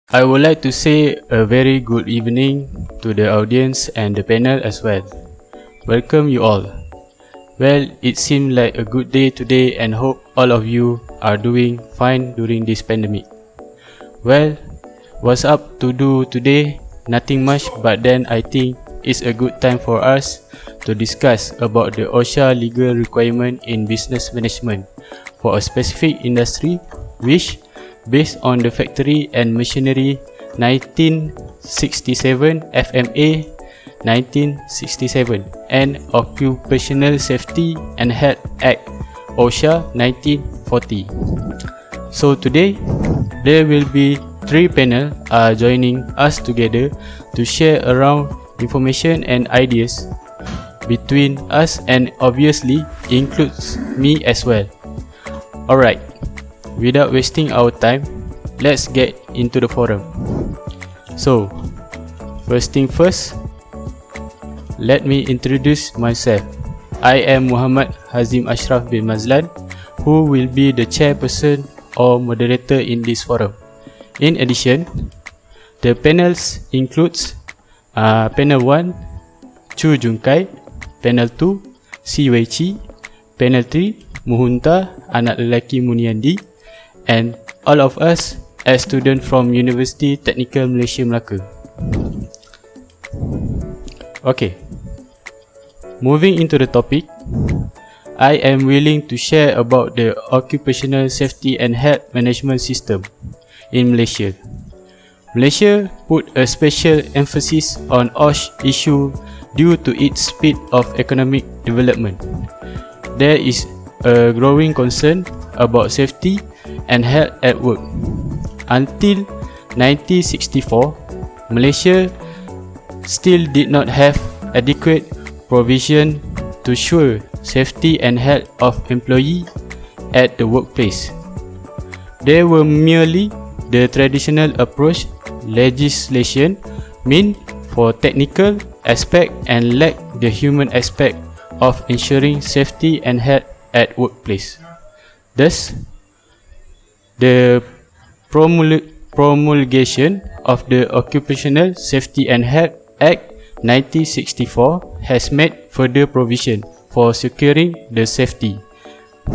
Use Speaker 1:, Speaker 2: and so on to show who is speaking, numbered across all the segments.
Speaker 1: I would like to say a very good evening to the audience and the panel as well. Welcome you all. Well, it seemed like a good day today and hope all of you are doing fine during this pandemic. Well, what's up to do today? Nothing much, but then I think it's a good time for us to discuss about the OSHA legal requirement in business management for a specific industry which, based on the Factory and Machinery 1967 FMA 1967 and Occupational Safety and Health Act OSHA 1940. So today there will be 3 panels joining us together to share around information and ideas between us, and obviously includes me as well. Alright, without wasting our time, let's get into the forum. So, first thing first, let me introduce myself. I am Muhammad Hadzim Ashraff bin MAZLAN, who will be the chairperson or moderator in this forum. In addition, the panels includes Panel 1, Chu Junkai, Panel 2, Si Wei Chi, Panel 3, MUHUNTHAA, anak lelaki MUNIYANDI, and all of us as students from University Technical Malaysia Melaka. Okay, moving into the topic, I am willing to share about the Occupational Safety and Health Management System in Malaysia. Malaysia put a special emphasis on OSH issue due to its speed of economic development. There is a growing concern about safety and health at work. Until 1964, Malaysia still did not have adequate provision to ensure safety and health of employees at the workplace. There were merely the traditional approach legislation meant for technical aspect and lack the human aspect of ensuring safety and health at workplace. Thus, the promulgation of the Occupational Safety and Health Act 1964 has made further provision for securing the safety,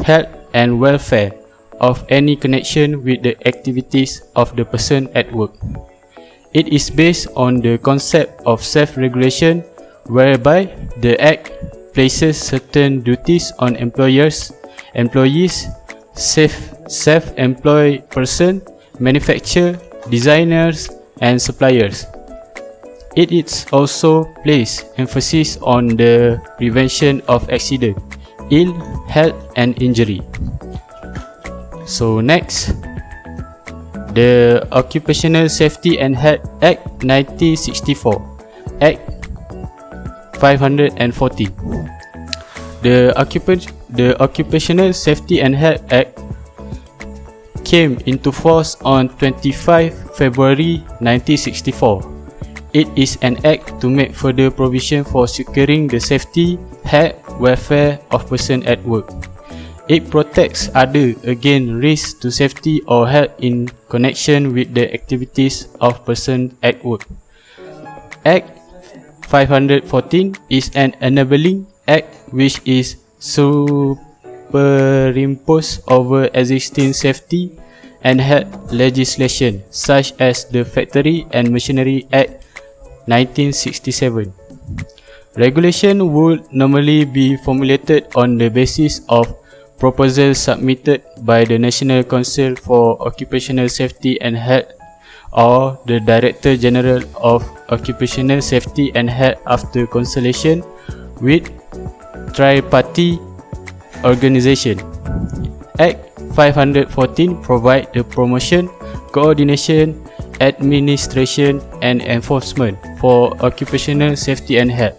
Speaker 1: health and welfare of any connection with the activities of the person at work. It is based on the concept of self-regulation, whereby the Act places certain duties on employees, self-employed person, manufacturers, designers and suppliers. It is also placed emphasis on the prevention of accident, ill health and injury. So next, the Occupational Safety and Health Act 1964, Act 540. The Occupational Safety and Health Act came into force on 25 February 1964. It is an act to make further provision for securing the safety, health, welfare of persons at work. It protects others against risk to safety or health in connection with the activities of persons at work. Act 514 is an enabling act which is superimposed over existing safety and health legislation such as the Factory and Machinery Act 1967. Regulation would normally be formulated on the basis of proposals submitted by the National Council for Occupational Safety and Health or the Director General of Occupational Safety and Health after consultation with tri-party organisation. Act 514 provides the promotion, coordination, administration and enforcement for occupational safety and health.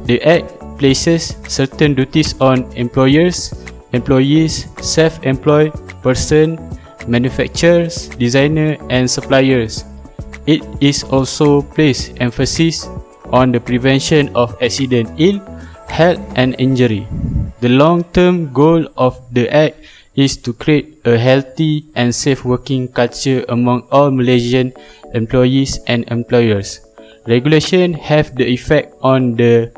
Speaker 1: The Act places certain duties on employers, employees, self-employed person, manufacturers, designers and suppliers. It is also placed emphasis on the prevention of accident, ill health and injury. The long-term goal of the Act is to create a healthy and safe working culture among all Malaysian employees and employers. Regulation have the effect on the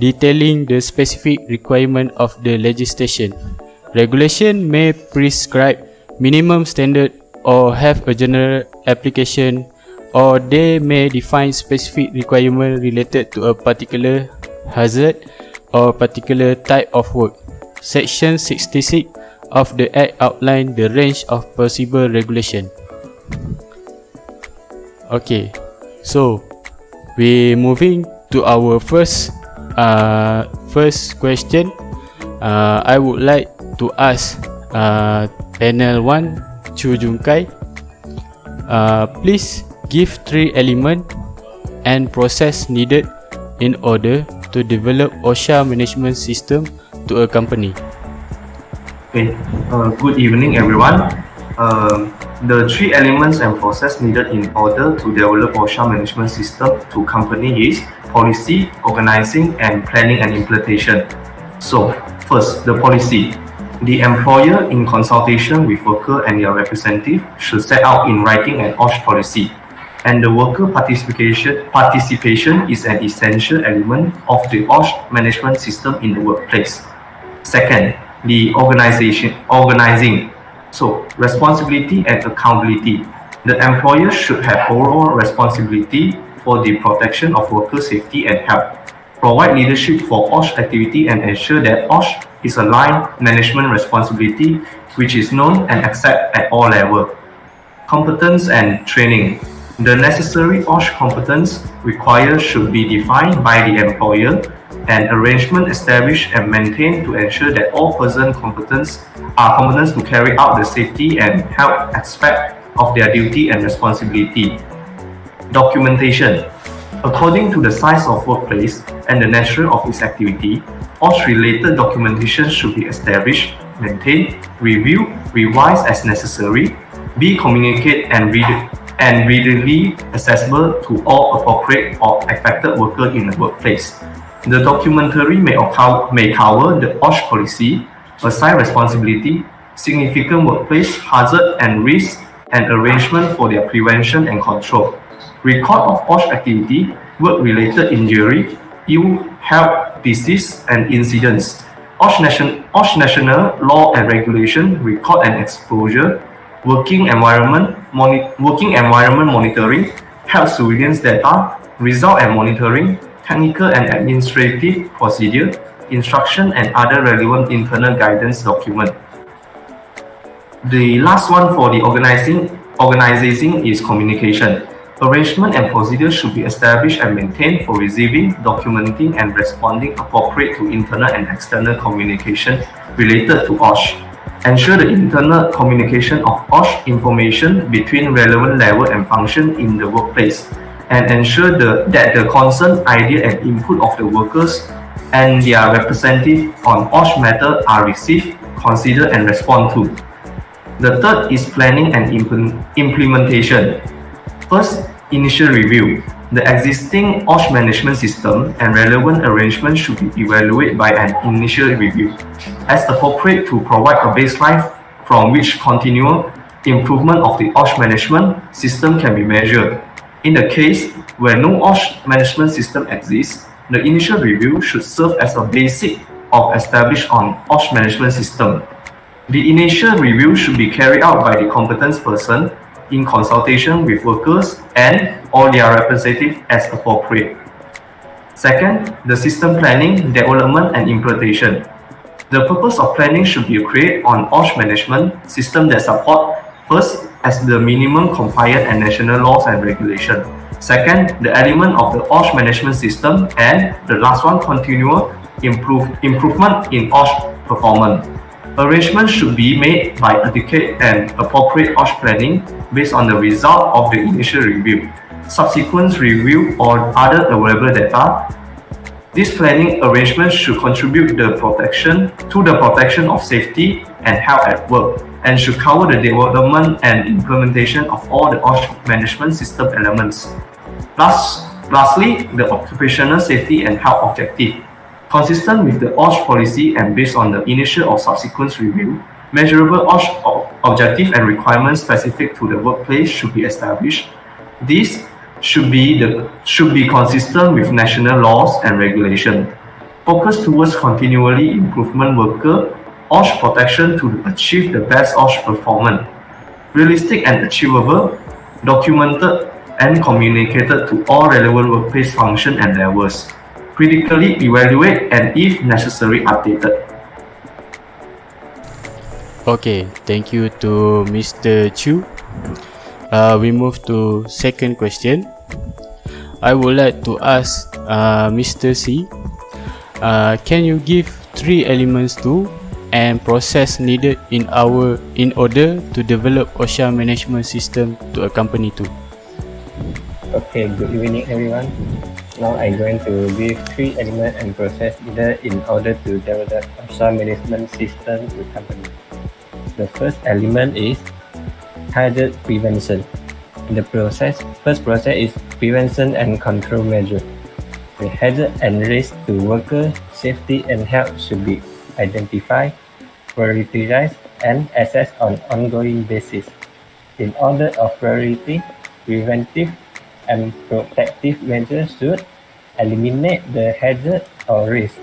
Speaker 1: detailing the specific requirement of the legislation. Regulation may prescribe minimum standard or have a general application, or they may define specific requirement related to a particular hazard or particular type of work. Section 66 of the Act outlines the range of possible regulation. Okay, so we moving to our first question. I would like to ask panel 1 Chu Jun Kai, please give 3 elements and process needed in order to develop OSHA management system to a company.
Speaker 2: Okay, good evening everyone. The 3 elements and process needed in order to develop OSHA management system to company is policy, organizing, and planning and implementation. So, first, the policy. The employer, in consultation with worker and their representative, should set out in writing an OSH policy, and the worker participation is an essential element of the OSH management system in the workplace. Second, the organizing. So, responsibility and accountability. The employer should have overall responsibility for the protection of worker safety and health, provide leadership for OSH activity, and ensure that OSH is aligned management responsibility which is known and accepted at all levels. Competence and training. The necessary OSH competence required should be defined by the employer, and arrangement established and maintained to ensure that all persons competent to carry out the safety and health aspect of their duty and responsibility. Documentation. According to the size of workplace and the nature of its activity, OSH-related documentation should be established, maintained, reviewed, revised as necessary, be communicated and readily accessible to all appropriate or affected workers in the workplace. The documentary may cover the OSH policy, assign responsibility, significant workplace hazard and risk, and arrangement for their prevention and control. Record of OSH activity, work-related injury, ill health, disease, and incidents. OSH national law and regulation, record and exposure, working environment monitoring, health surveillance data, result and monitoring, technical and administrative procedure, instruction, and other relevant internal guidance document. The last one for the organizing is communication. Arrangement and procedure should be established and maintained for receiving, documenting, and responding appropriate to internal and external communication related to OSH. Ensure the internal communication of OSH information between relevant level and function in the workplace, and ensure that the concern, idea, and input of the workers and their representative on OSH matter are received, considered, and responded to. The third is planning and implementation. First, initial review. The existing OSH management system and relevant arrangements should be evaluated by an initial review, as appropriate to provide a baseline from which continual improvement of the OSH management system can be measured. In the case where no OSH management system exists, the initial review should serve as a basis of established on OSH management system. The initial review should be carried out by the competent person in consultation with workers and or their representative as appropriate. Second, the system planning, development, and implementation. The purpose of planning should be create on OSH management system that support, first, as the minimum compliant and national laws and regulation. Second, the element of the OSH management system, and the last one, continual improvement in OSH performance. Arrangements should be made by adequate and appropriate OSH planning based on the result of the initial review, subsequent review, or other available data. This planning arrangement should contribute to the protection of safety and health at work, and should cover the development and implementation of all the OSH management system elements. Lastly, the occupational safety and health objective. Consistent with the OSH policy and based on the initial or subsequent review, Measurable objective and requirements specific to the workplace should be established. These should be consistent with national laws and regulation. Focus towards continually improvement worker OSH protection to achieve the best OSH performance. Realistic and achievable, documented and communicated to all relevant workplace functions and levels. Critically evaluate and if necessary updated.
Speaker 1: Okay, thank you to Mr. Chu. We move to second question. I would like to ask Mr. C. Can you give 3 elements to and process needed in order to develop OSHA management system to a company too?
Speaker 3: Okay, good evening everyone. Now I'm going to give 3 elements and process needed in order to develop OSHA management system to company. The first element is hazard prevention. The first process is prevention and control measure. The hazard and risk to worker safety and health should be identified, prioritized, and assessed on ongoing basis. In order of priority, preventive and protective measures should eliminate the hazard or risk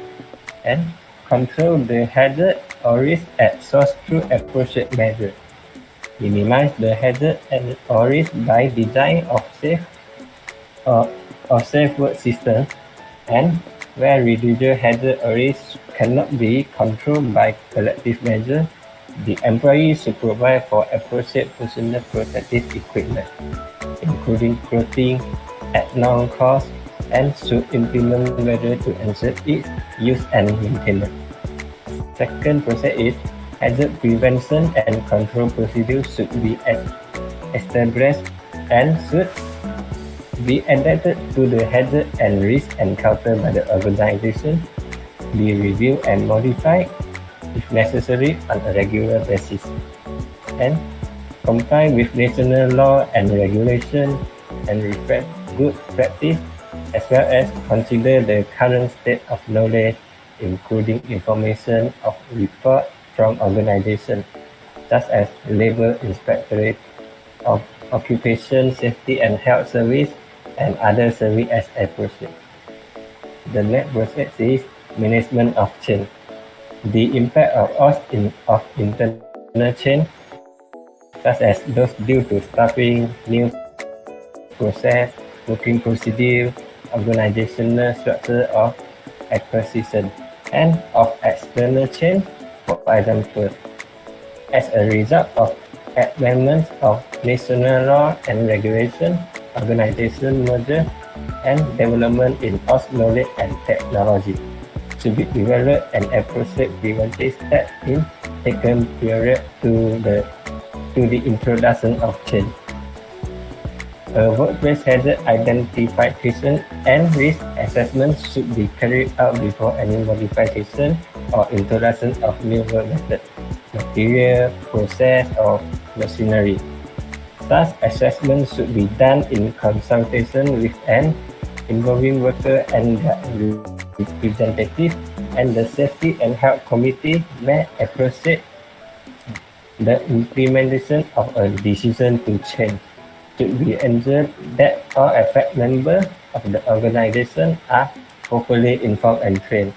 Speaker 3: and control the hazard or risk at source through appropriate measures. Minimize the hazard and or risk by design of safe work system, and where residual hazard or risk cannot be controlled by collective measure, the employee should provide for appropriate personal protective equipment, including clothing, at no cost, and should implement measures to ensure its use and maintenance. Second process is hazard prevention and control procedures should be established and should be adapted to the hazard and risk encountered by the organization, be reviewed and modified if necessary on a regular basis, and comply with national law and regulation and reflect good practice, as well as consider the current state of knowledge, including information of report from organizations such as Labor Inspectorate of Occupation Safety and Health Service and other services as appropriate. The next process is management of change. The impact of internal change, such as those due to staffing, new process, working procedure, organizational structure or acquisition, and of external change, for example, as a result of amendments of national law and regulation, organization merger, and development in OSH knowledge and technology, should be evaluated and appropriate preventive steps in taken prior to the introduction of change. A workplace hazard identification and risk assessment should be carried out before any modification or introduction of new work method, material, process, or machinery. Such assessment should be done in consultation with an involving worker and their representative, and the Safety and Health Committee may appreciate the implementation of a decision to change. Should be ensured that all affected members of the organization are properly informed and trained.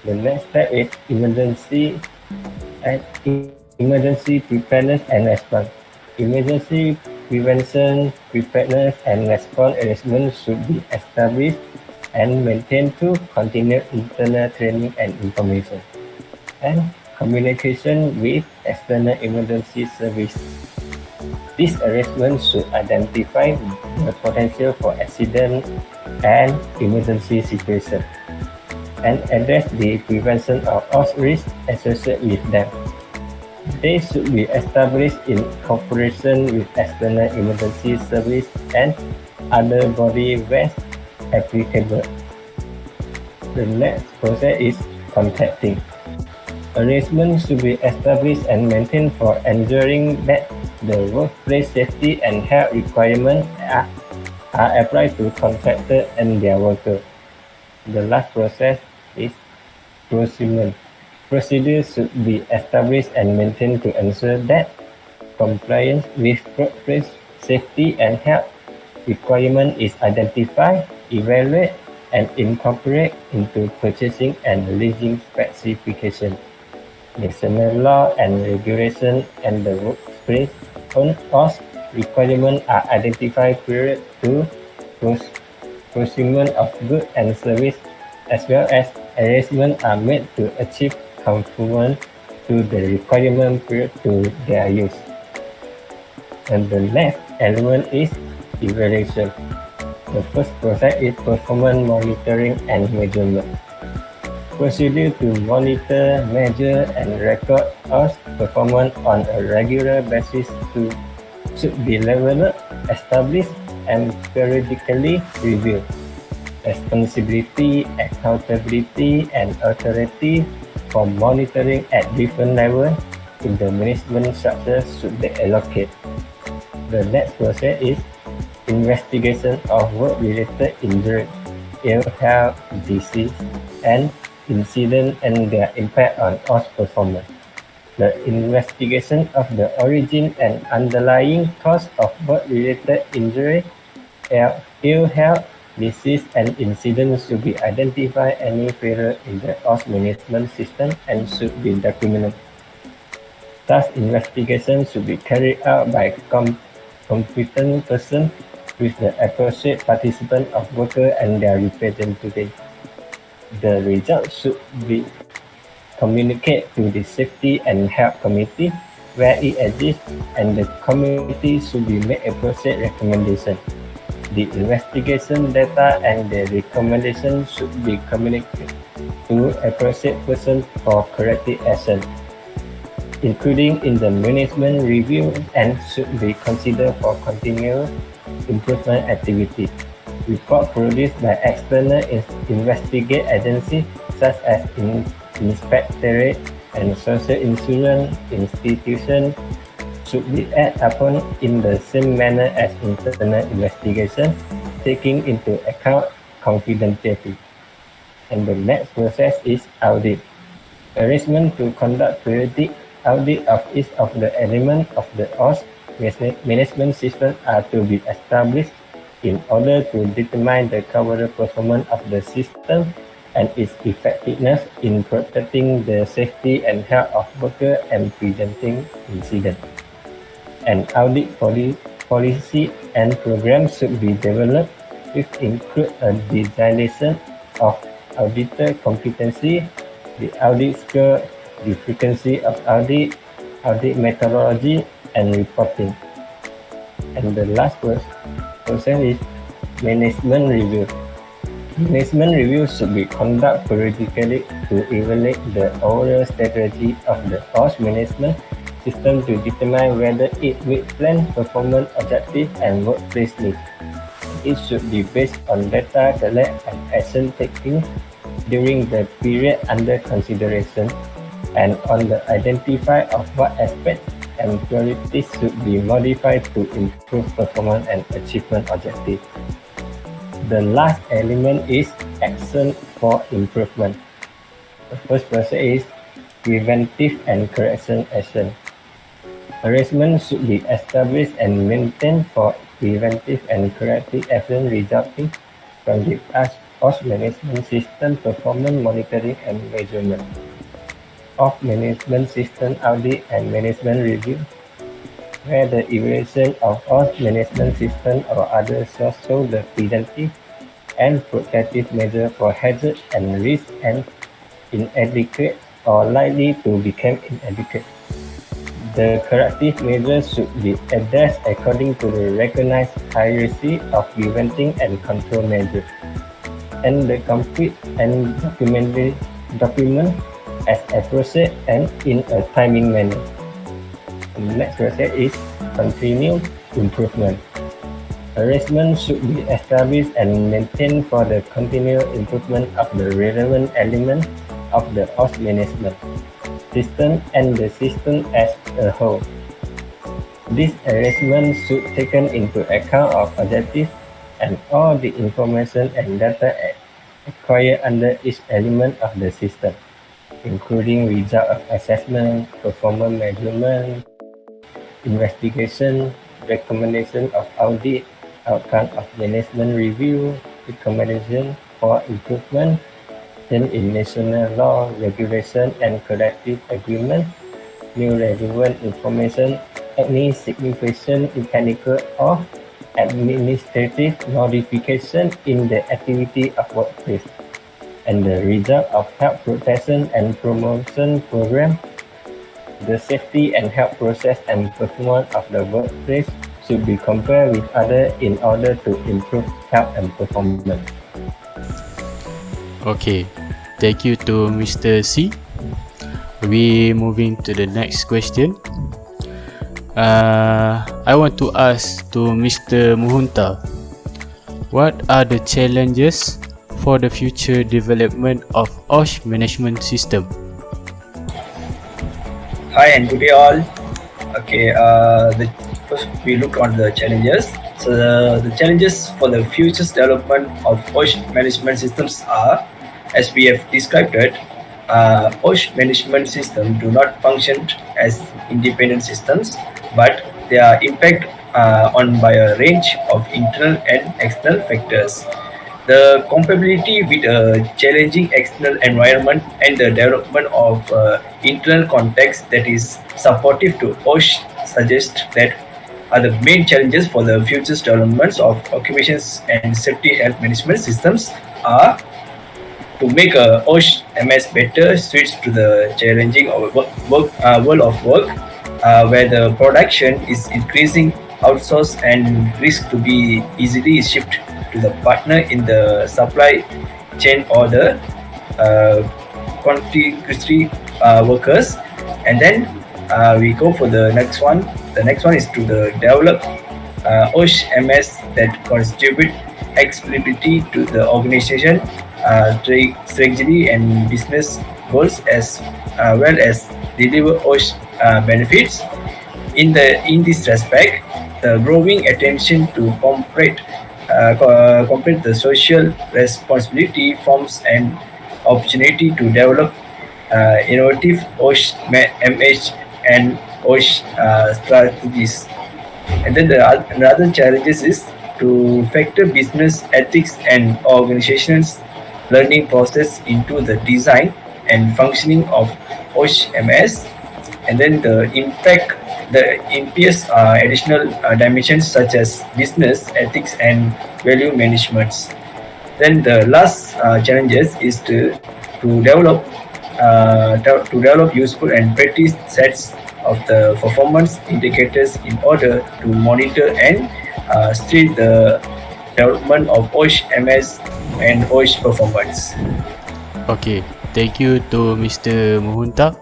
Speaker 3: The next step is emergency preparedness and response. Emergency prevention, preparedness, and response arrangements should be established and maintained through continued internal training and information, and communication with external emergency service. These arrangements should identify the potential for accident and emergency situations, and address the prevention of all risks associated with them. They should be established in cooperation with external emergency service and other bodies where applicable. The next process is contracting. Arrangements should be established and maintained for ensuring that the workplace safety and health requirements are applied to contractors and their workers. The last process is procurement. Procedures should be established and maintained to ensure that compliance with workplace safety and health requirement is identified, evaluated, and incorporated into purchasing and leasing specifications. National law and regulation and the workplace on OSH requirements are identified prior to procurement of goods and services, as well as arrangements are made to achieve conformance to the requirement prior to their use. And the next element is evaluation. The first process is performance monitoring and measurement. Procedure to monitor, measure, and record OSH performance on a regular basis should be developed, established, and periodically reviewed. Responsibility, accountability, and authority for monitoring at different levels in the management structure should be allocated. The next process is investigation of work-related injury, ill health, disease, and incident and their impact on OSH performance. The investigation of the origin and underlying cause of work-related injury, ill health, disease, and incident should be identified any failure in the OSH management system and should be documented. Such investigation should be carried out by competent person with the appropriate participant of workers and their representatives. The results should be communicated to the Safety and Health Committee where it exists, and the committee should be made appropriate recommendations. The investigation data and the recommendations should be communicated to appropriate person for corrective action, including in the management review, and should be considered for continuous improvement activity. Report produced by external investigate agencies such as inspectorate and social insurance institutions should be acted upon in the same manner as internal investigation, taking into account confidentiality. And the next process is audit. Arrangement to conduct periodic audit of each of the elements of the OSH management system are to be established in order to determine the coverage performance of the system and its effectiveness in protecting the safety and health of workers and preventing incidents. An audit policy and program should be developed, which include a designation of auditor competency, the audit score, the frequency of audit methodology, and reporting. And the last process is management review. Management review should be conducted periodically to evaluate the overall strategy of the OSH management system to determine whether it meets planned performance objectives and workplace needs. It should be based on data collected and action taken during the period under consideration, and on the identify of what aspects and priorities should be modified to improve performance and achievement objectives. The last element is action for improvement. The first process is preventive and correction action. Arrangement should be established and maintained for preventive and corrective action resulting from the OSH management system performance monitoring and measurement. Of management system audit and management review, where the evaluation of OSH management system or other source show the preventive and protective measure for hazard and risk and inadequate or likely to become inadequate. The corrective measures should be addressed according to the recognized hierarchy of preventing and control measures, and the complete and document as appropriate and in a timing manner. The next process is continued improvement. Arrangement should be established and maintained for the continued improvement of the relevant elements of the OSH management system and the system as a whole. This arrangement should take into account of objectives and all the information and data acquired under each element of the system. including result of assessment, performance measurement, investigation, recommendation of audit, outcome of management review, recommendation for improvement, then in national law, regulation and collective agreement, new relevant information, any significant mechanical or administrative modification in the activity of workplace, and the result of health protection and promotion program. The safety and health process and performance of the workplace should be compared with others in order to improve health and performance.
Speaker 1: Okay, thank you to Mr. C. We moving to the next question. I want to ask to Mr. MUHUNTHAA, what are the challenges for the future development of Oshe management system?
Speaker 4: Hi and good day all. Okay, first we look on the challenges. So the challenges for the future development of Oshe management systems are, as we have described it, Oshe management systems do not function as independent systems, but they are impacted on by a range of internal and external factors. The compatibility with a challenging external environment and the development of internal context that is supportive to Oshe suggests that are the main challenges for the future developments of occupations and safety health management systems are to make a Oshe MS better suits to the challenging of world of work, where the production is increasing, outsourced and risk to be easily shipped to the partner in the supply chain or the contiguity workers. And then we go for the next one. The next one is to develop Oshe MS that contribute accessibility to the organization strategy and business goals, as well as deliver Oshe benefits. In this respect, the growing attention to complete the social responsibility forms an opportunity to develop innovative Oshe MH and Oshe strategies. And then another challenges is to factor business ethics and organizations learning process into the design and functioning of Oshe MS, and then the impious additional dimensions such as business ethics and value management. Then the last challenges is to develop useful and practice sets of the performance indicators in order to monitor and stream the development of Oshe MS and Oshe performance.
Speaker 1: Okay, thank you to Mr. MUHUNTHAA.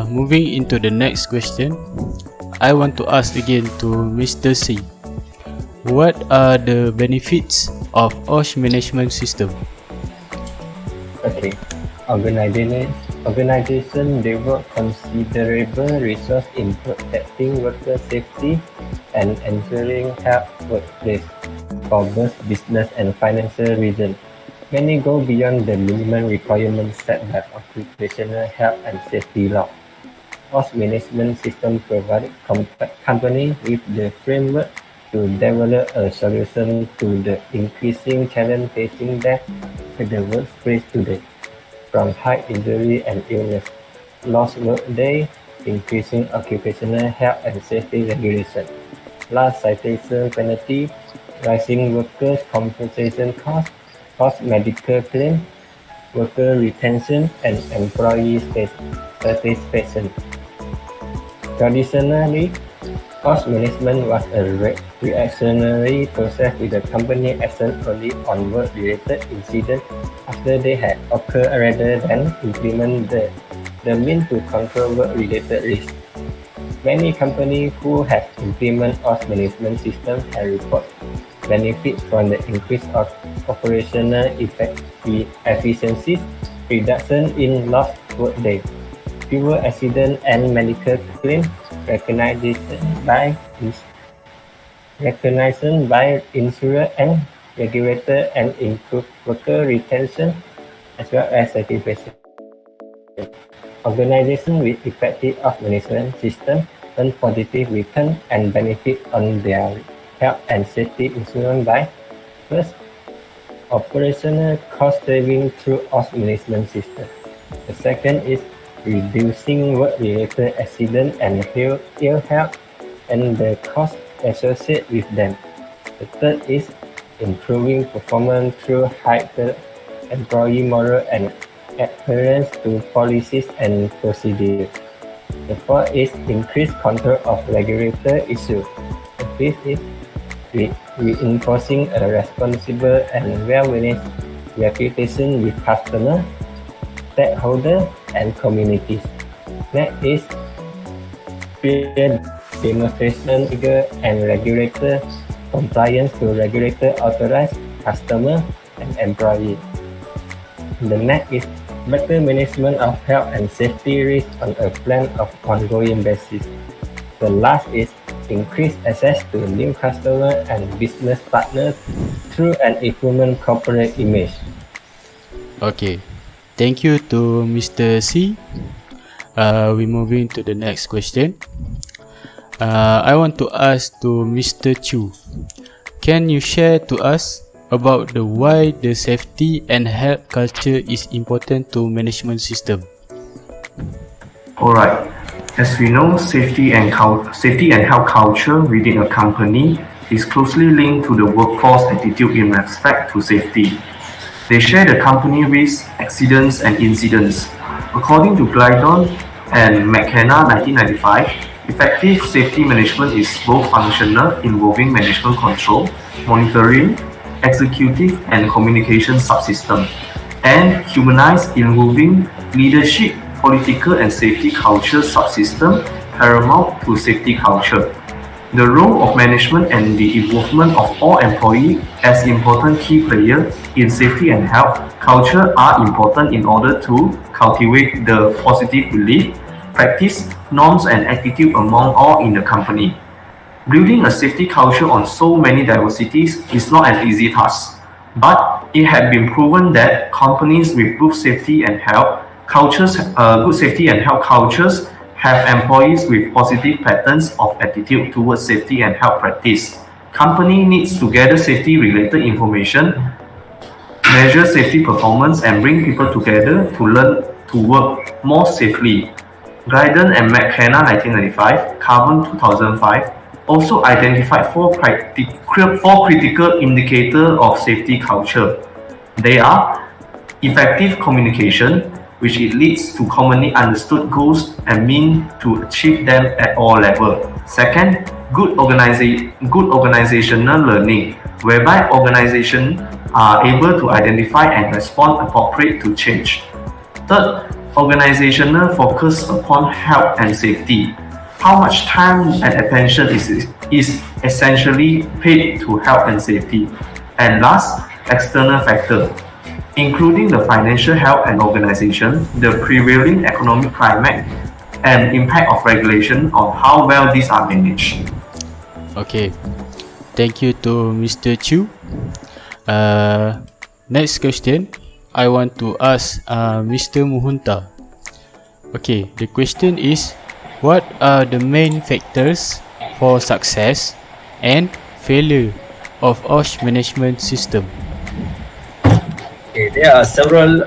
Speaker 1: Moving into the next question, I want to ask again to Mr. C. What are the benefits of Oshe management system?
Speaker 3: Okay, organization devote considerable resource in protecting worker safety and ensuring health workplace for both business and financial reasons. Many go beyond the minimum requirements set by occupational health and safety law. Oshe management system provides companies with the framework to develop a solution to the increasing challenge facing them in the workplace today, from high injury and illness, lost work day, increasing occupational health and safety regulation, large citation penalty, rising workers' compensation costs, medical claims, worker retention, and employee satisfaction. Traditionally, Oshe management was a reactionary process with the company action only on work-related incidents after they had occurred rather than implement the means to control work-related risks. Many companies who have implemented Oshe management systems have reported benefits from the increase of operational efficiencies, reduction in lost workday, fewer accidents and medical claims, recognition by insurer and regulator, and improved worker retention, as well as certification. Organizations with effective of management system earn positive return and benefit on their health and safety influenced by first, operational cost saving through OSH management system. The second is reducing work-related accident and ill health and the cost associated with them. The third is improving performance through heightened employee moral and adherence to policies and procedures. The fourth is increased control of regulatory issues. The fifth is reinforcing a responsible and well-managed reputation with customers, stakeholders, and communities. Next is peer demonstration figure and regulator compliance to regulator authorized customer and employee. The next is better management of health and safety risk on a plan of ongoing basis. The last is increased access to new customers and business partners through an improvement corporate image.
Speaker 1: Okay, thank you to Mr. C. We're moving to the next question. I want to ask to Mr. Chu. Can you share to us about why the safety and health culture is important to management system?
Speaker 2: Alright, as we know, safety and health culture within a company is closely linked to the workforce attitude in respect to safety. They share the company risks, accidents, and incidents. According to Glidon and McKenna 1995, effective safety management is both functional, involving management control, monitoring, executive and communication subsystem, and humanized, involving leadership, political and safety culture subsystem paramount to safety culture. The role of management and the involvement of all employees as important key players in safety and health culture are important in order to cultivate the positive belief, practice, norms and attitude among all in the company. Building a safety culture on so many diversities is not an easy task, but it has been proven that companies with good safety and health cultures have employees with positive patterns of attitude towards safety and health practice. Company needs to gather safety-related information, measure safety performance, and bring people together to learn to work more safely. Glidden and McKenna 1995, Carbon 2005, also identified four critical indicators of safety culture. They are effective communication, which it leads to commonly understood goals and means to achieve them at all levels. Second, good organizational learning, whereby organizations are able to identify and respond appropriate to change. Third, organizational focus upon health and safety. How much time and attention is essentially paid to health and safety. And last, external factor, including the financial health and organization, the prevailing economic climate, and impact of regulation on how well these are managed.
Speaker 1: Okay, thank you to Mr. Chu. Next question, I want to ask Mr. MUHUNTHAA. Okay, the question is, what are the main factors for success and failure of OSH management system?
Speaker 4: Okay, there are several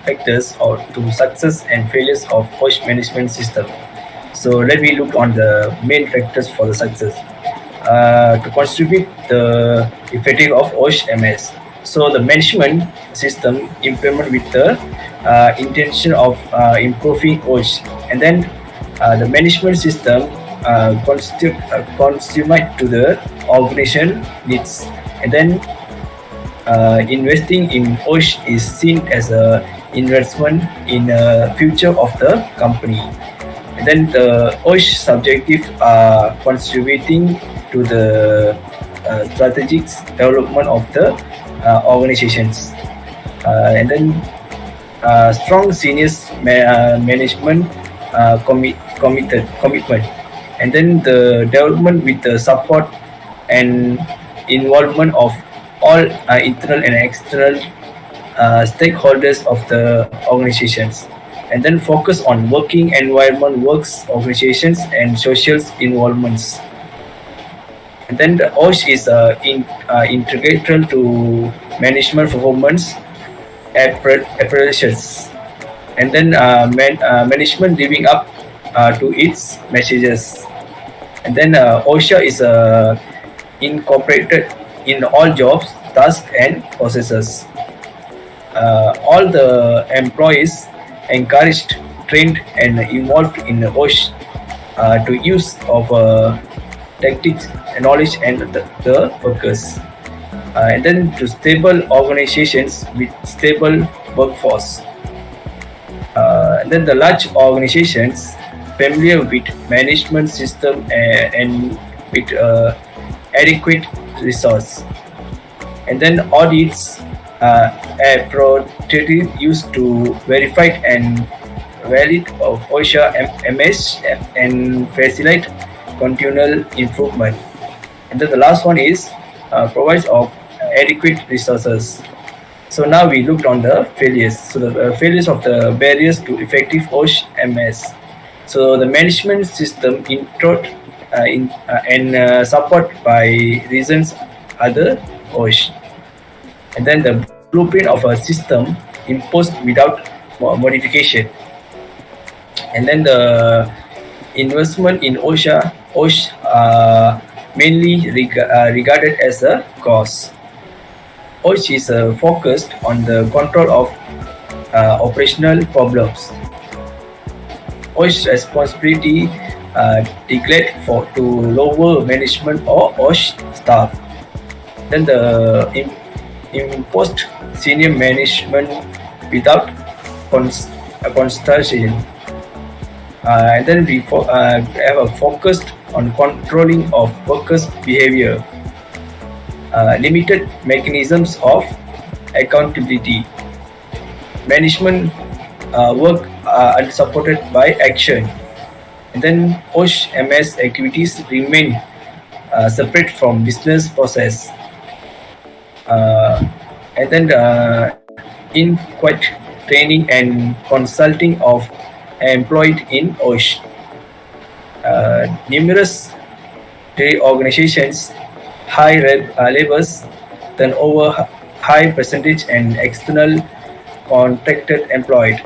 Speaker 4: factors to success and failures of OSH management system. So let me look on the main factors for the success. To contribute the effective of OSH MS. So the management system implement with the intention of improving OSH, and then the management system consummate to the organization needs, and then investing in OSH is seen as a investment in the future of the company. And then the OSH subjective are contributing to the strategic development of the organizations. And then strong senior management commitment, and then the development with the support and involvement of all internal and external stakeholders of the organizations, and then focus on working environment works, organizations, and social involvements. And then the OSH is integral to management performance appraisals, and then management living up to its messages. And then OSHA is incorporated in all jobs, tasks, and processes. All the employees encouraged, trained, and involved in OSH to use of tactics, knowledge, and the workers. And then to stable organizations with stable workforce. And then the large organizations familiar with management system and with adequate resource. And then audits a prototype used to verify and valid of OSHA MS and facilitate continual improvement. And then the last one is provides of adequate resources. So now we looked on the failures. So the failures of the barriers to effective OSH MS. So the management system and support by reasons other OSH. And then the blueprint of a system imposed without modification. And then the investment in OSH mainly regarded as a cause. OSH is focused on the control of operational problems. OSH responsibility declared to lower management or OSH staff. Then the imposed senior management without consultation. And then we have a focused on controlling of workers' behavior. Limited mechanisms of accountability. Management work unsupported by action. And then OSH MS activities remain separate from business process. And then inadequate training and consulting of employed in OSH. Numerous trade organizations, high levels, turnover, high percentage, and external contracted employed.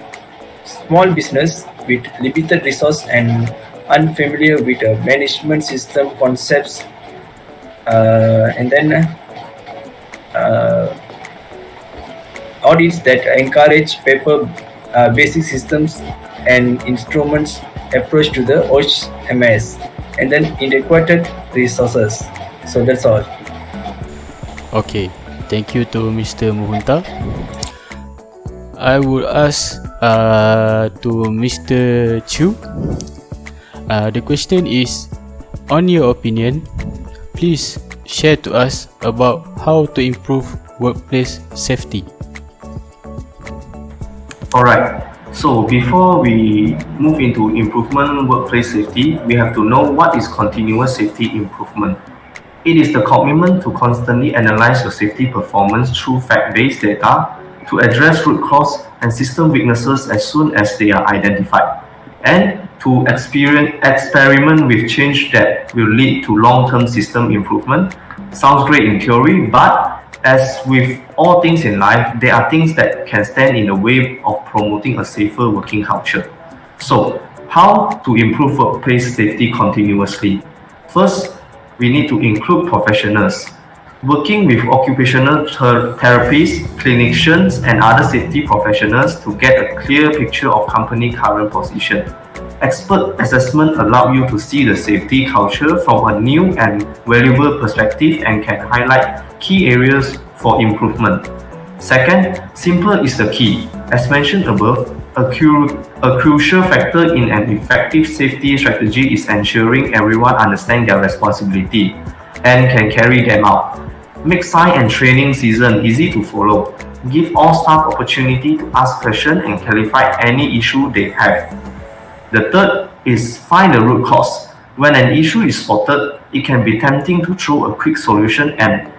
Speaker 4: Small business with limited resource and unfamiliar with management system concepts. And then audits that encourage paper basic systems and instruments approach to the OSH MS, and then inadequate resources. So that's all.
Speaker 1: Okay, thank you to Mr. MUHUNTHAA. I would ask to Mr. Chu. The question is, on your opinion, please share to us about how to improve workplace safety.
Speaker 2: Alright, so before we move into improvement workplace safety, we have to know what is continuous safety improvement. It is the commitment to constantly analyze your safety performance through fact-based data to address root cause and system weaknesses as soon as they are identified, and to experiment with change that will lead to long-term system improvement. Sounds great in theory, but as with all things in life, there are things that can stand in the way of promoting a safer working culture. So, how to improve workplace safety continuously? First, we need to include professionals. Working with occupational therapists, clinicians, and other safety professionals to get a clear picture of company current position. Expert assessment allows you to see the safety culture from a new and valuable perspective and can highlight key areas for improvement. Second, simple is the key. As mentioned above, a crucial factor in an effective safety strategy is ensuring everyone understands their responsibility and can carry them out. Make sign and training season easy to follow. Give all staff opportunity to ask questions and clarify any issue they have. The third is find the root cause. When an issue is spotted, it can be tempting to throw a quick solution and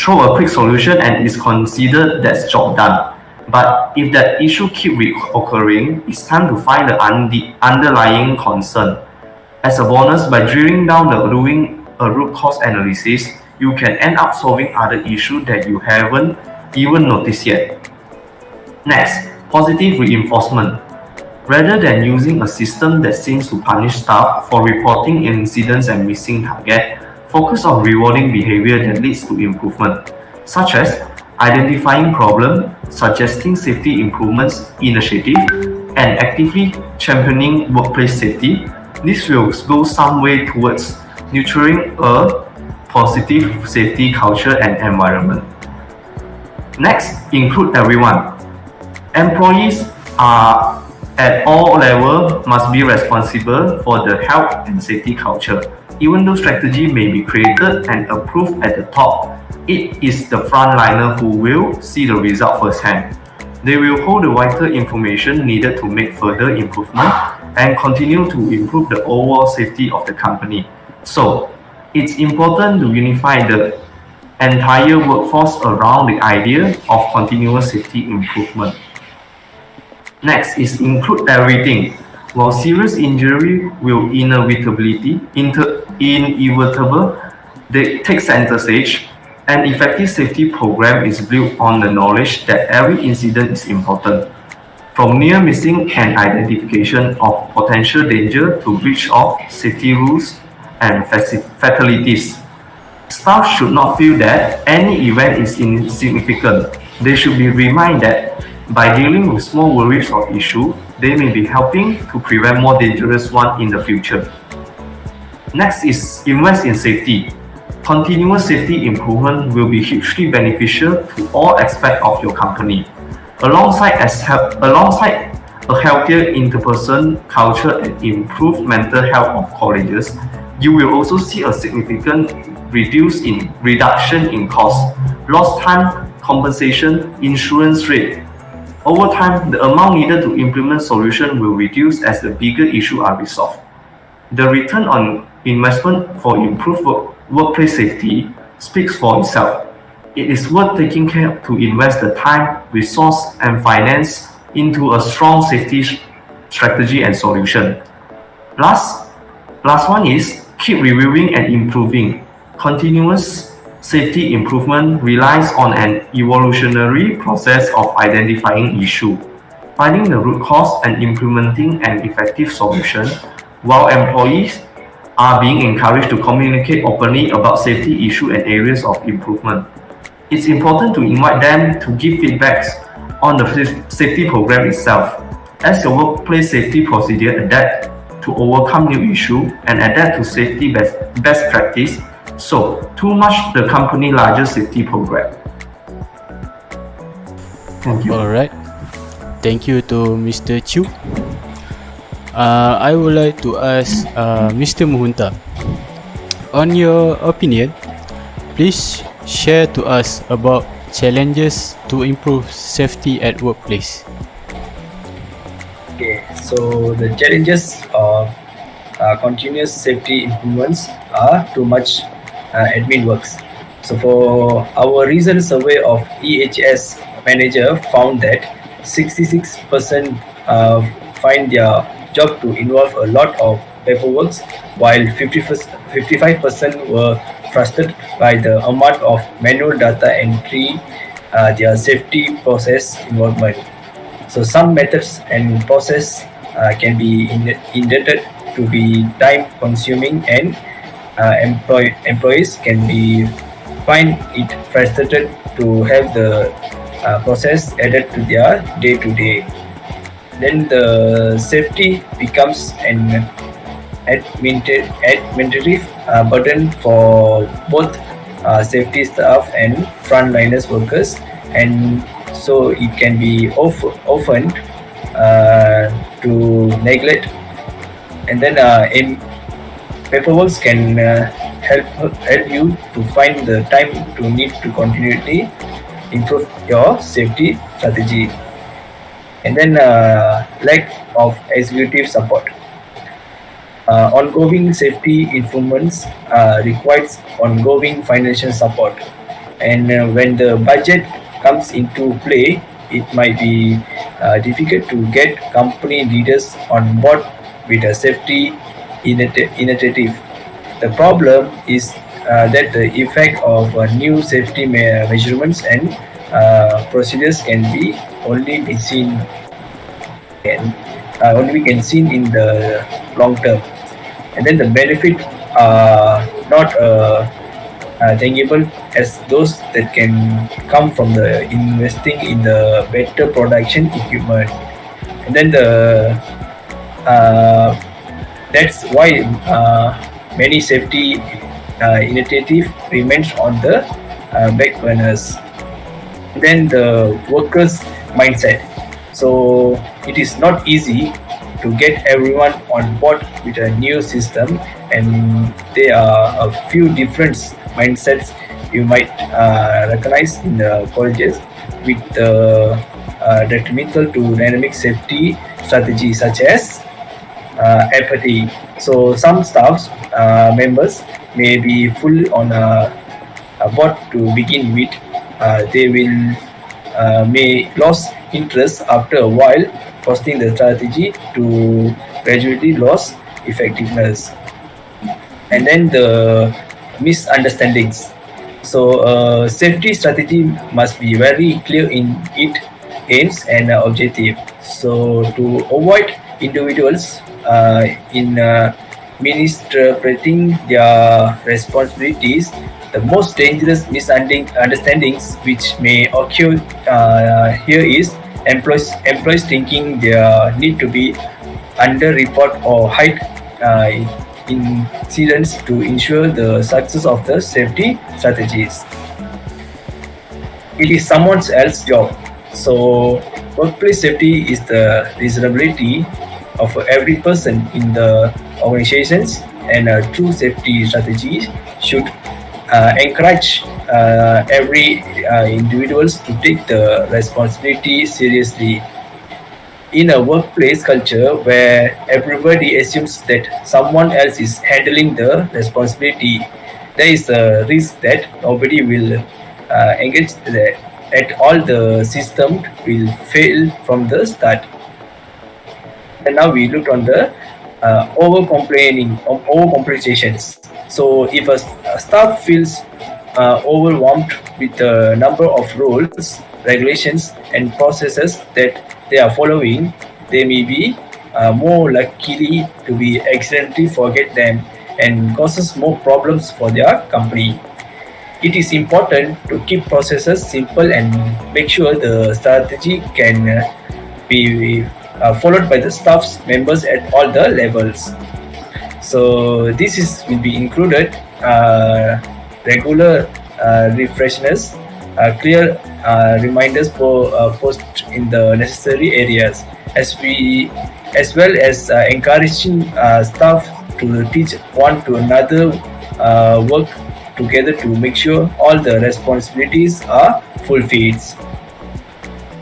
Speaker 2: throw a quick solution and is considered that's job done. But if that issue keep occurring, it's time to find the underlying concern. As a bonus, by drilling down doing a root cause analysis, you can end up solving other issues that you haven't even noticed yet. Next, positive reinforcement. Rather than using a system that seems to punish staff for reporting incidents and missing target, focus on rewarding behavior that leads to improvement, such as identifying problems, suggesting safety improvements initiative, and actively championing workplace safety. This will go some way towards nurturing a positive safety culture and environment. Next, include everyone. Employees are at all levels must be responsible for the health and safety culture. Even though strategy may be created and approved at the top, it is the frontliner who will see the result firsthand. They will hold the vital information needed to make further improvement and continue to improve the overall safety of the company. So, it's important to unify the entire workforce around the idea of continuous safety improvement. Next is include everything. While serious injury will inevitable, they take center stage. An effective safety program is built on the knowledge that every incident is important, from near missing and identification of potential danger to breach of safety rules and fatalities. Staff should not feel that any event is insignificant. They should be reminded that by dealing with small worries or issues, they may be helping to prevent more dangerous ones in the future. Next is invest in safety. Continuous safety improvement will be hugely beneficial to all aspects of your company. Alongside a healthier interperson culture and improved mental health of colleagues, you will also see a significant reduction in costs, lost time compensation, insurance rate. Over time, the amount needed to implement solutions will reduce as the bigger issues are resolved. The return on investment for improved workplace safety speaks for itself. It is worth taking care to invest the time, resource, and finance into a strong safety strategy and solution. Last one is keep reviewing and improving. Continuous safety improvement relies on an evolutionary process of identifying issues, finding the root cause, and implementing an effective solution, while employees are being encouraged to communicate openly about safety issues and areas of improvement. It's important to invite them to give feedbacks on the safety program itself. As your workplace safety procedure adapt to overcome new issues and adapt to safety best practice, so too much the company larger safety program. Thank you.
Speaker 1: Alright, thank you to Mr. Chu. I would like to ask Mr. MUHUNTHAA, on your opinion, please share to us about challenges to improve safety at workplace.
Speaker 4: Okay, so the challenges of continuous safety improvements are too much admin works. So for our recent survey of EHS manager found that 66% find their job to involve a lot of paperwork, while 55% were frustrated by the amount of manual data entry, their safety process involvement. So some methods and process can be intended to be time consuming, and employees can be find it frustrated to have the process added to their day-to-day. Then the safety becomes an administrative burden for both safety staff and frontliners workers, and so it can be often to neglect. And then paperwork can help you to find the time to need to continually improve your safety strategy. And then lack of executive support. Ongoing safety improvements requires ongoing financial support. and when the budget comes into play, it might be difficult to get company leaders on board with a safety initiative. The problem is that the effect of new safety measurements and procedures can be only be seen and only we can see in the long term, and then the benefit are not tangible as those that can come from the investing in the better production equipment, and then the that's why many safety initiative remains on the back burners. Then the workers mindset, so it is not easy to get everyone on board with a new system, and there are a few different mindsets you might recognize in the colleges with the detrimental to dynamic safety strategies such as apathy. So some staff members may be full on a board to begin with. They will may lose interest after a while, causing the strategy to gradually lose effectiveness. And then the misunderstandings. So safety strategy must be very clear in its aims and objective. So to avoid individuals in misinterpreting their responsibilities, the most dangerous misunderstandings which may occur here is employees thinking they need to be under report or hide incidents to ensure the success of the safety strategies. It is someone else's job. So workplace safety is the responsibility of every person in the organizations, and a true safety strategy should encourage every individuals to take the responsibility seriously. In a workplace culture where everybody assumes that someone else is handling the responsibility, there is a risk that nobody will engage at all. The system will fail from the start. And now we look on the over complaining of over compensations. So if a staff feels overwhelmed with the number of rules, regulations, and processes that they are following, they may be more likely to be accidentally forget them and causes more problems for their company. It is important to keep processes simple and make sure the strategy can be followed by the staff members at all the levels. So this is will be included regular refreshness, clear reminders for post in the necessary areas, as well as encouraging staff to teach one to another, work together to make sure all the responsibilities are fulfilled.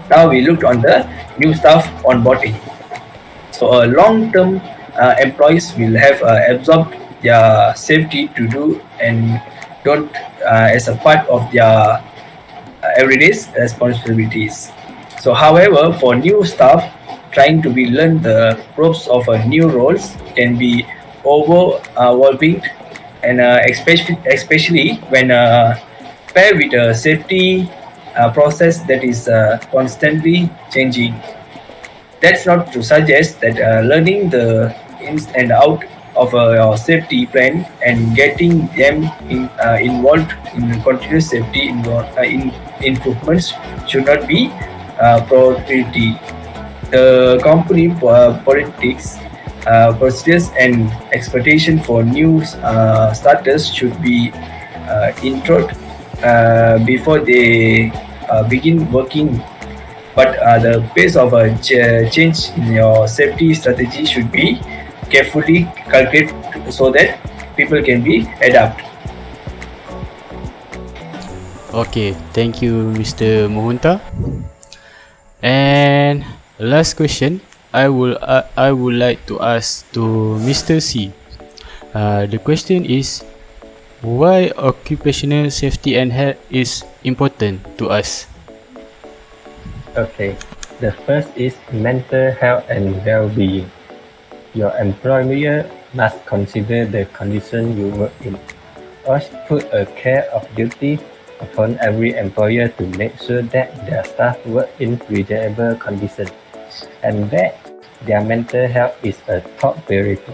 Speaker 4: Now we looked on the new staff onboarding. So long-term employees will have absorbed their safety to do and don't as a part of their everyday responsibilities. So however, for new staff trying to be learn the ropes of new roles can be overwhelming, and especially when paired with a safety process that is constantly changing. That's not to suggest that learning the ins and out of your safety plan and getting them involved in continuous safety improvements should not be priority. The company politics, procedures, and expectation for new starters should be introed before they begin working. But the pace of a change in your safety strategy should be carefully calculated so that people can be adapt.
Speaker 1: Okay, thank you, Mr. MUHUNTHAA. And last question, I would like to ask to Mr. C. The question is, Why occupational safety and health is important to us?
Speaker 3: Okay, the first is mental health and well-being. Your employer must consider the condition you work in. Oshe put a care of duty upon every employer to make sure that their staff work in reasonable conditions and that their mental health is a top priority.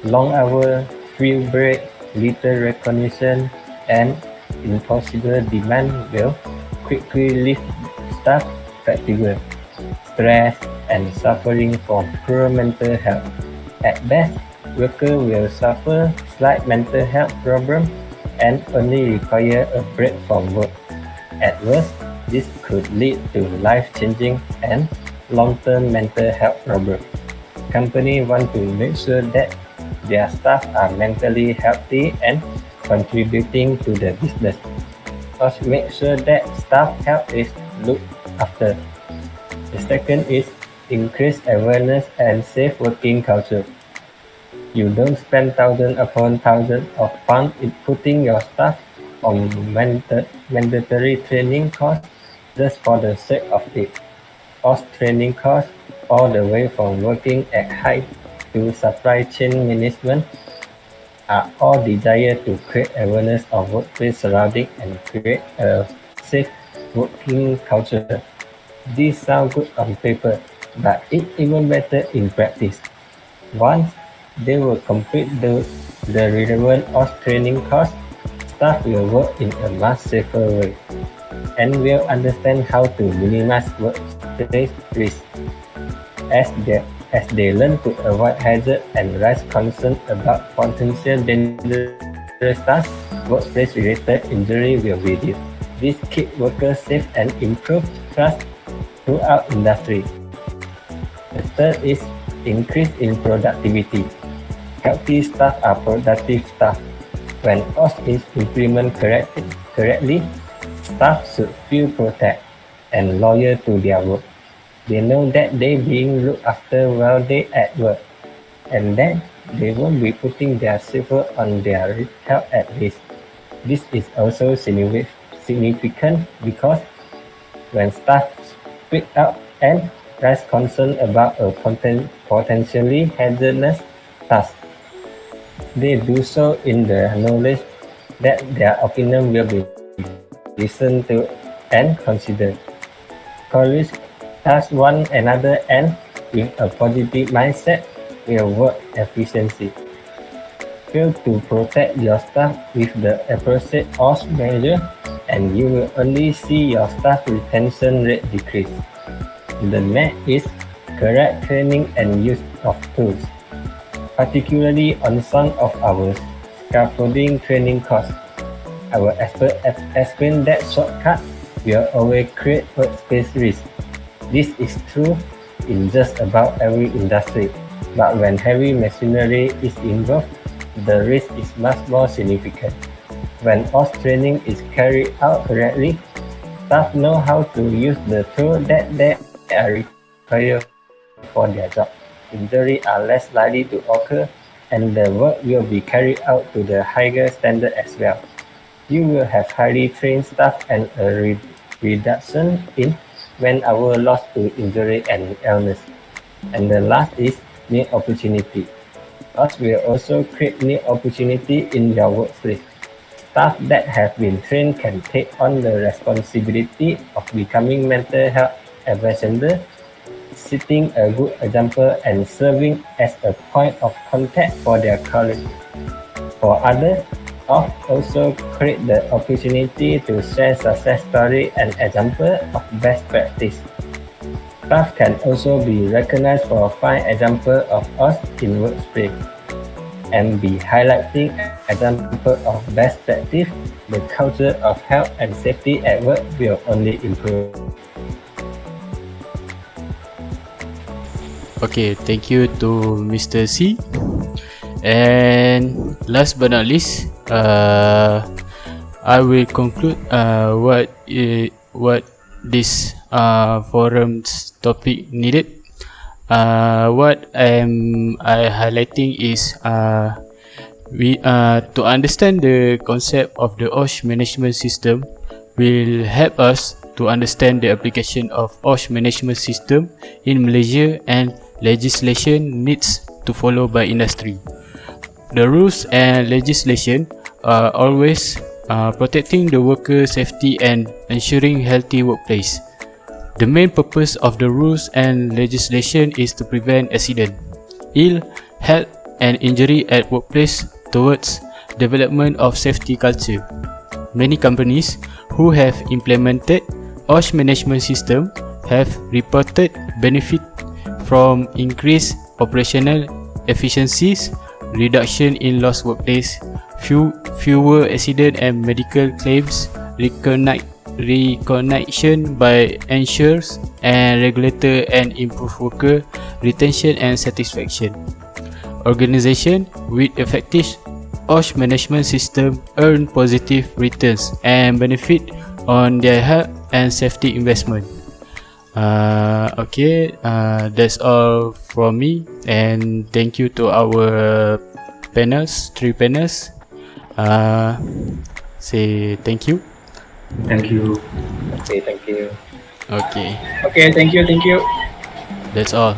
Speaker 3: Long hours, few breaks, little recognition, and impossible demand will quickly leave staff fatigue, stress, and suffering from poor mental health. At best, workers will suffer slight mental health problems and only require a break from work. At worst, this could lead to life-changing and long-term mental health problems. Companies want to make sure that their staff are mentally healthy and contributing to the business. Must make sure that staff health is looked after. The second is increase awareness and safe working culture. You don't spend thousands upon thousands of pounds in putting your staff on mandatory training course just for the sake of it. Cost training costs all the way from working at height to supply chain management are all designed to create awareness of workplace surroundings and create a safe working culture. These sound good on paper, but it's even better in practice. Once they will complete the relevant OSH training course, staff will work in a much safer way and will understand how to minimize workplace risk. As they learn to avoid hazards and raise concerns about potential dangerous tasks, workplace-related injury will reduce. This keeps workers safe and improves trust throughout industry. The third is increase in productivity. Healthy staff are productive staff. When OSH is implemented correctly, staff should feel protected and loyal to their work. They know that they being looked after while they at work, and that they won't be putting their safety on their health at risk. This is also significant because when staff speak up and raise concern about a potentially hazardous task, they do so in the knowledge that their opinion will be listened to and considered. Colleagues trust one another and with a positive mindset will work efficiently. Fail to protect your staff with the appropriate OSH measure and you will only see your staff retention rate decrease. The next is correct training and use of tools, particularly on some of our scaffolding training courses. Our expert explained that shortcut will always create workspace risk. This is true in just about every industry, but when heavy machinery is involved, the risk is much more significant. When OSH training is carried out correctly, staff know how to use the tool that they are required for their job. Injuries are less likely to occur and the work will be carried out to the higher standard as well. You will have highly trained staff and a reduction in man-hour lost to injury and illness. And the last is new opportunity. OSH will also create new opportunity in your workplace. Staff that have been trained can take on the responsibility of becoming mental health ambassador, setting a good example and serving as a point of contact for their colleagues. For others, OSH also create the opportunity to share success story and example of best practice. Staff can also be recognized for fine example of OSH in workplace and be highlighting example of best practice. The culture of health and safety at work will only improve.
Speaker 1: Okay, thank you to Mr. C. And last but not least, I will conclude what this forum's topic needed. What I highlighting is To understand the concept of the Oshe management system will help us to understand the application of Oshe management system in Malaysia and legislation needs to follow by industry. The rules and legislation are always protecting the worker safety and ensuring healthy workplace. The main purpose of the rules and legislation is to prevent accident, ill health and injury at workplace towards development of safety culture. Many companies who have implemented Oshe management system have reported benefit from increased operational efficiencies, reduction in lost workplace, fewer accident and medical claims, recognition by insurers and regulator, and improved worker retention and satisfaction. Organization with effective Oshe management system earn positive returns and benefit on their health and safety investment. That's all from me, and thank you to our panels, 3 panels. Say thank you.
Speaker 2: Thank you.
Speaker 3: Okay, thank you.
Speaker 1: Okay,
Speaker 4: Okay, thank you.
Speaker 1: that's all.